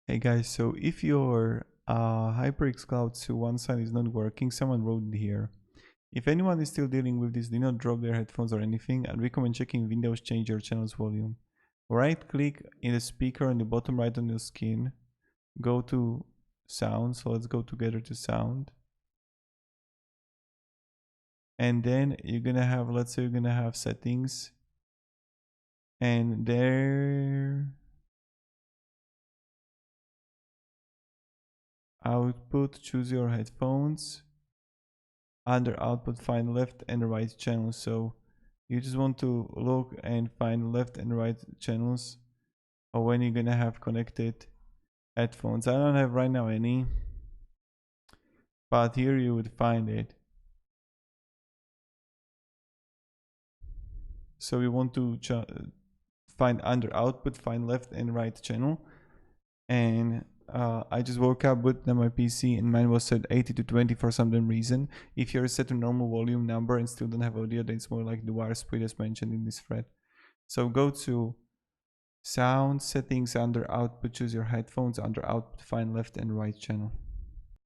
Hey guys, so if your HyperX Cloud to one side is not working, someone wrote it here. If anyone is still dealing with this, do not drop their headphones or anything. I'd recommend checking Windows, change your channel's volume. Right click in the speaker on the bottom right on your screen. Go to sound. So let's go together to sound. And then you're gonna have, let's say you're gonna have settings. And there, output, choose your headphones. Under output, find left and right channels. So you just want to look and find left and right channels, or when you're gonna have connected headphones. I don't have right now any, but here you would find it. So we want to find under output, find left and right channel. And I just woke up with my PC and mine was set 80 to 20 for some reason. If you're set to normal volume number and still don't have audio, then it's more like the wire speed as mentioned in this thread. So go to sound settings, under output, choose your headphones, under output, find left and right channel.